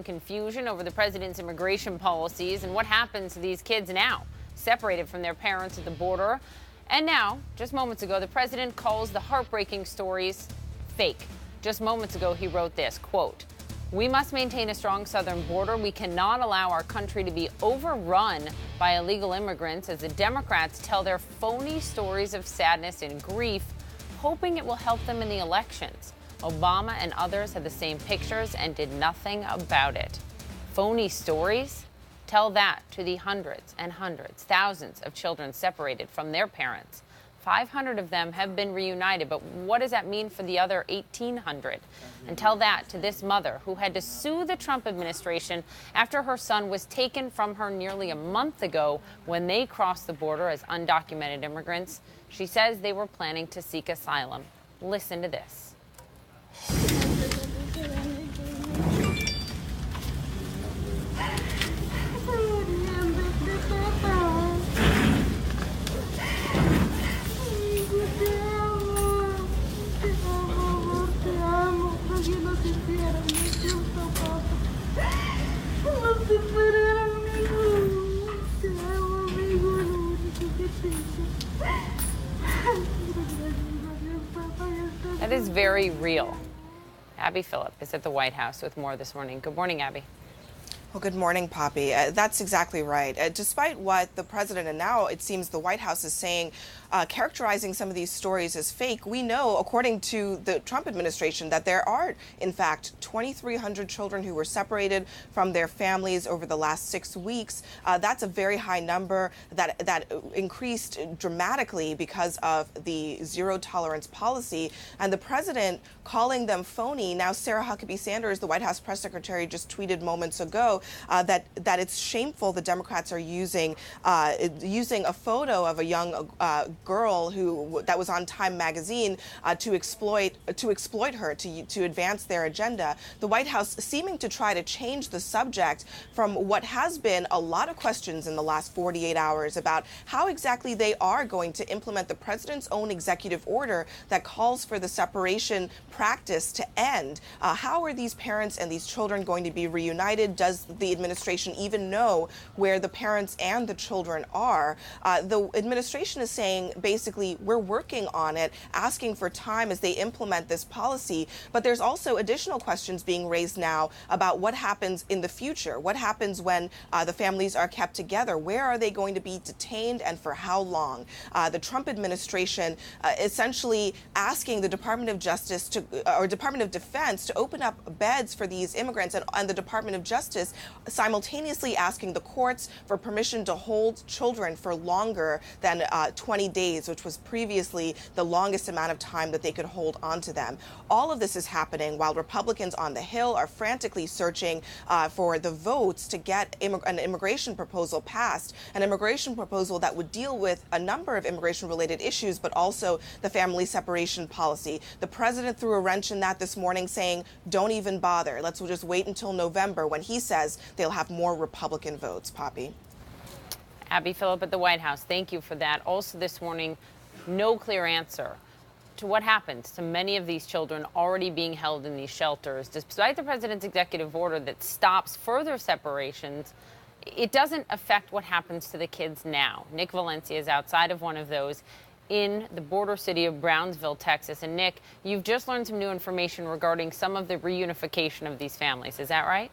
Confusion over the president's immigration policies and what happens to these kids now, separated from their parents at the border. And now, just moments ago, the president calls the heartbreaking stories fake. Just moments ago, he wrote this, quote, "We must maintain a strong southern border. We cannot allow our country to be overrun by illegal immigrants as the Democrats tell their phony stories of sadness and grief, hoping it will help them in the elections." Obama and others had the same pictures and did nothing about it. Phony stories? Tell that to the hundreds and hundreds, thousands of children separated from their parents. 500 of them have been reunited, but what does that mean for the other 1,800? And tell that to this mother who had to sue the Trump administration after her son was taken from her nearly a month ago when they crossed the border as undocumented immigrants. She says they were planning to seek asylum. Listen to this. That is very real. Abby Phillip is at the White House with more this morning. Good morning, Abby. Well, good morning, Poppy. That's exactly right. Despite what the president and now it seems the White House is saying, characterizing some of these stories as fake, we know, according to the Trump administration, that there are, in fact, 2,300 children who were separated from their families over the last 6 weeks. That's a very high number that increased dramatically because of the zero tolerance policy. And the president calling them phony. Now, Sarah Huckabee Sanders, the White House press secretary, just tweeted moments ago that it's shameful the Democrats are using a photo of a young girl that was on Time magazine to exploit her to advance their agenda. The White House seeming to try to change the subject from what has been a lot of questions in the last 48 hours about how exactly they are going to implement the president's own executive order that calls for the separation practice to end. How are these parents and these children going to be reunited? Does the administration even know where the parents and the children are? The administration is saying basically we're working on it, asking for time as they implement this policy. But there's also additional questions being raised now about what happens in the future. What happens when the families are kept together? Where are they going to be detained and for how long? The Trump administration essentially asking the Department of Justice or Department of Defense to open up beds for these immigrants, and the Department of Justice simultaneously asking the courts for permission to hold children for longer than 20 days, which was previously the longest amount of time that they could hold onto them. All of this is happening while Republicans on the Hill are frantically searching for the votes to get an immigration proposal passed, an immigration proposal that would deal with a number of immigration-related issues, but also the family separation policy. The president threw a wrench in that this morning, saying, don't even bother. Let's just wait until November when he says they'll have more Republican votes. Poppy. Abby Phillip at the White House, thank you for that. Also this morning, no clear answer to what happens to many of these children already being held in these shelters. Despite the president's executive order that stops further separations, it doesn't affect what happens to the kids now. Nick Valencia is outside of one of those in the border city of Brownsville, Texas. And Nick, you've just learned some new information regarding some of the reunification of these families. Is that right?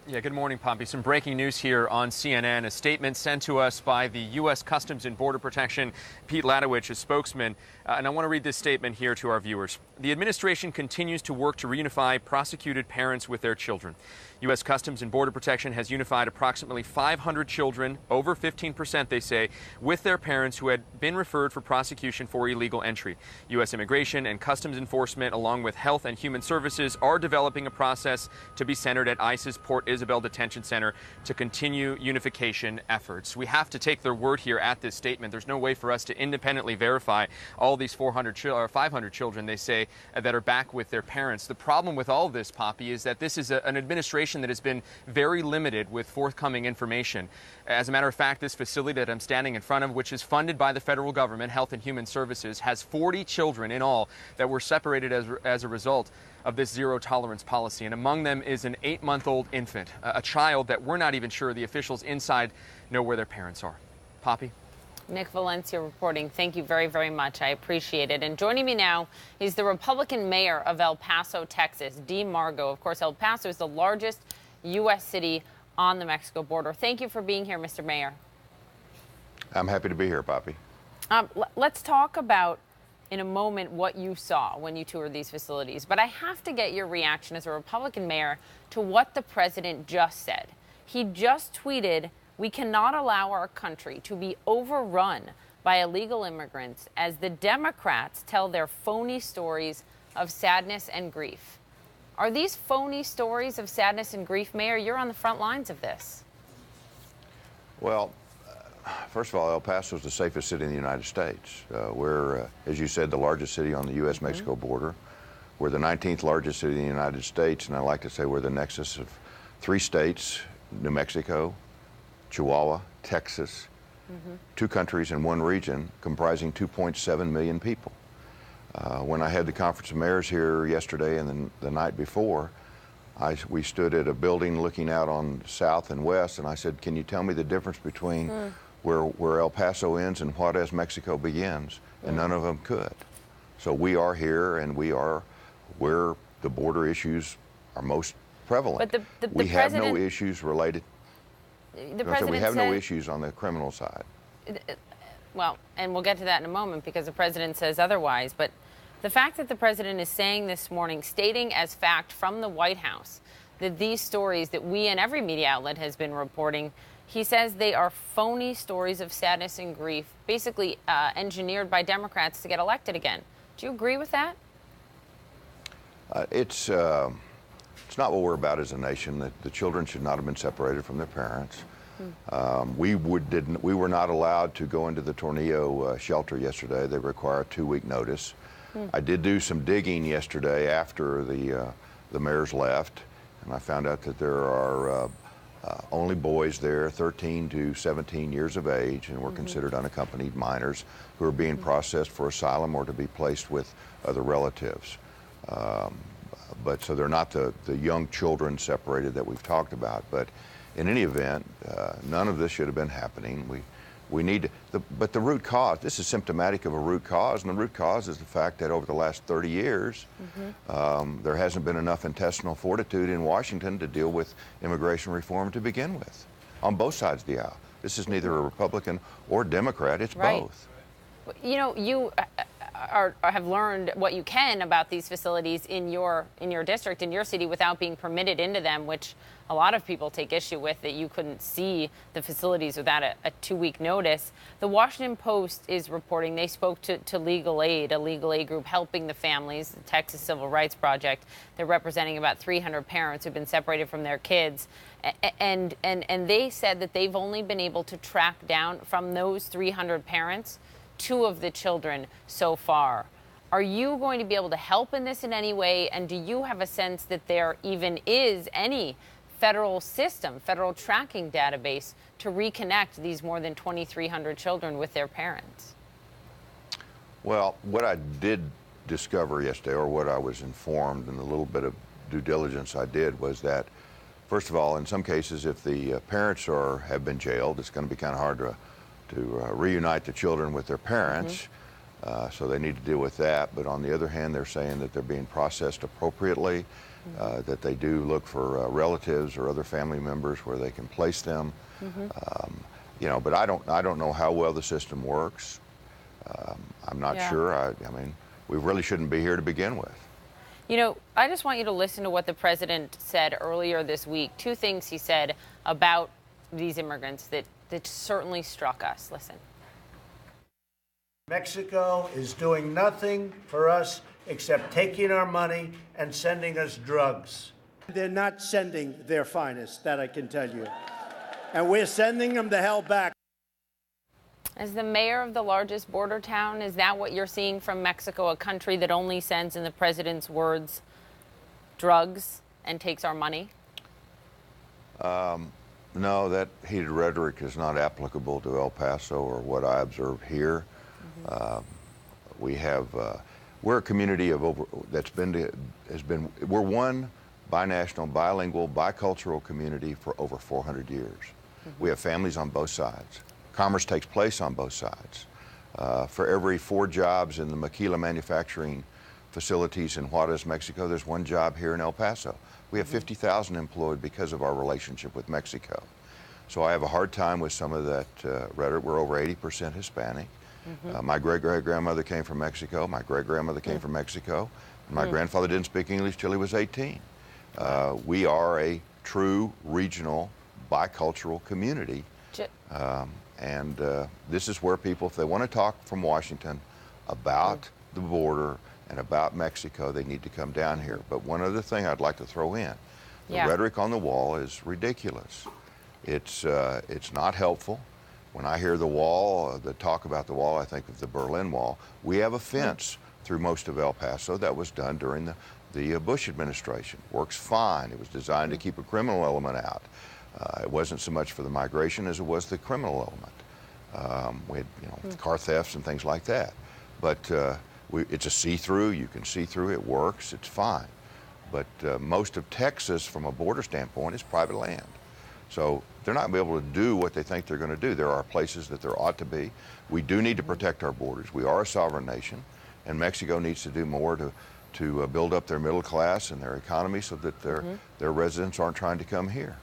Yeah, good morning, Poppy. Some breaking news here on CNN. A statement sent to us by the U.S. Customs and Border Protection, Pete Ladowich, a spokesman. And I want to read this statement here to our viewers. The administration continues to work to reunify prosecuted parents with their children. U.S. Customs and Border Protection has unified approximately 500 children, over 15%, they say, with their parents who had been referred for prosecution for illegal entry. U.S. Immigration and Customs Enforcement, along with Health and Human Services, are developing a process to be centered at ICE's Port Isabel Detention Center to continue unification efforts. We have to take their word here at this statement. There's no way for us to independently verify all these 500 children, they say, yesterday that are back with their parents. The problem with all of this, Poppy, is that this is an administration that has been very limited with forthcoming information. As a matter of fact, this facility that I'm standing in front of, which is funded by the federal government, Health and Human Services, has 40 children in all that were separated as a result of this zero-tolerance policy. And among them is an 8-month-old infant, a child that we're not even sure the officials inside know where their parents are. Poppy? Nick Valencia reporting. Thank you very, very much. I appreciate it. And joining me now is the Republican mayor of El Paso, Texas, Dee Margo. Of course, El Paso is the largest U.S. city on the Mexico border. Thank you for being here, Mr. Mayor. I'm happy to be here, Poppy. Let's talk about, in a moment, what you saw when you toured these facilities. But I have to get your reaction as a Republican mayor to what the president just said. He just tweeted, "We cannot allow our country to be overrun by illegal immigrants as the Democrats tell their phony stories of sadness and grief." Are these phony stories of sadness and grief, Mayor? You're on the front lines of this. Well, first of all, El Paso is the safest city in the United States. We're, as you said, the largest city on the U.S.-Mexico border. We're the 19th largest city in the United States, and I like to say we're the nexus of 3 states, New Mexico, Chihuahua, Texas, 2 countries in 1 region comprising 2.7 million people. When I had the conference of mayors here yesterday and the night before, we stood at a building looking out on south and west, and I said, "Can you tell me the difference between where El Paso ends and Juarez, Mexico begins?" And none of them could. So we are here, and we are where the border issues are most prevalent. But we have no issues related. The president we have said, no issues on the criminal side. Well, and we'll get to that in a moment because the president says otherwise. But the fact that the president is saying this morning, stating as fact from the White House that these stories that we and every media outlet has been reporting, he says they are phony stories of sadness and grief, basically engineered by Democrats to get elected again. Do you agree with that? It's not what we're about as a nation. The children should not have been separated from their parents. We were not allowed to go into the Tornillo shelter yesterday. They require a 2-week notice. I did do some digging yesterday after the mayors left, and I found out that there are only boys there 13 to 17 years of age, and were considered unaccompanied minors who are being processed for asylum or to be placed with other relatives. But so they're not the young children separated that we've talked about. But in any event, none of this should have been happening. We need but the root cause, this is symptomatic of a root cause, and the root cause is the fact that over the last 30 years, there hasn't been enough intestinal fortitude in Washington to deal with immigration reform to begin with, on both sides of the aisle. This is neither a Republican or Democrat, it's both. You know, you have learned what you can about these facilities in your district, in your city, without being permitted into them, which a lot of people take issue with, that you couldn't see the facilities without a 2-week notice. The Washington Post is reporting they spoke to Legal Aid, a legal aid group helping the families, the Texas Civil Rights Project. They're representing about 300 parents who've been separated from their kids. And they said that they've only been able to track down from those 300 parents 2 of the children so far. Are you going to be able to help in this in any way? And do you have a sense that there even is any federal system, federal tracking database to reconnect these more than 2,300 children with their parents? Well, what I did discover yesterday, or what I was informed in the little bit of due diligence I did, was that, first of all, in some cases, if the parents have been jailed, it's going to be kind of hard to reunite the children with their parents. So they need to deal with that. But on the other hand, they're saying that they're being processed appropriately, that they do look for relatives or other family members where they can place them. You know, but I don't know how well the system works. I'm not sure. I mean, we really shouldn't be here to begin with. You know, I just want you to listen to what the president said earlier this week. 2 things he said about these immigrants that certainly struck us. Listen. Mexico is doing nothing for us except taking our money and sending us drugs. They're not sending their finest, that I can tell you. And we're sending them the hell back. As the mayor of the largest border town, is that what you're seeing from Mexico, a country that only sends, in the president's words, drugs and takes our money? No, that heated rhetoric is not applicable to El Paso or what I observe here. We're a community of we're one binational, bilingual, bicultural community for over 400 years. We have families on both sides. Commerce takes place on both sides. For every 4 jobs in the maquila manufacturing facilities in Juarez, Mexico, there's 1 job here in El Paso. We have 50,000 employed because of our relationship with Mexico. So I have a hard time with some of that rhetoric. We're over 80% Hispanic. My great-great-grandmother came from Mexico. My great-grandmother came from Mexico. And my grandfather didn't speak English till he was 18. We are a true regional, bicultural community. This is where people, if they want to talk from Washington about the border and about Mexico, they need to come down here. But one other thing I'd like to throw in, the rhetoric on the wall is ridiculous. It's not helpful. When I hear the wall, the talk about the wall, I think of the Berlin Wall. We have a fence through most of El Paso that was done during the Bush administration. Works fine. It was designed to keep a criminal element out. It wasn't so much for the migration as it was the criminal element. We had car thefts and things like that. But it's a see-through. You can see through. It works. It's fine. But most of Texas, from a border standpoint, is private land. So they're not going to be able to do what they think they're going to do. There are places that there ought to be. We do need to protect our borders. We are a sovereign nation, and Mexico needs to do more to build up their middle class and their economy so that their residents aren't trying to come here.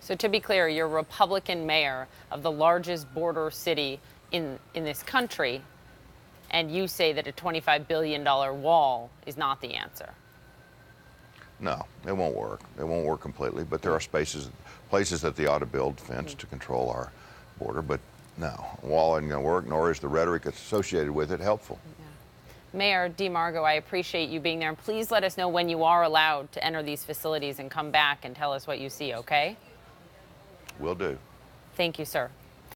So to be clear, you're Republican mayor of the largest border city in this country, and you say that a $25 billion wall is not the answer. No, it won't work. It won't work completely, but there are places that they ought to build fence to control our border, but no, a wall isn't going to work, nor is the rhetoric associated with it helpful. Mayor DeMargo, I appreciate you being there, and please let us know when you are allowed to enter these facilities and come back and tell us what you see, okay? Will do. Thank you, sir.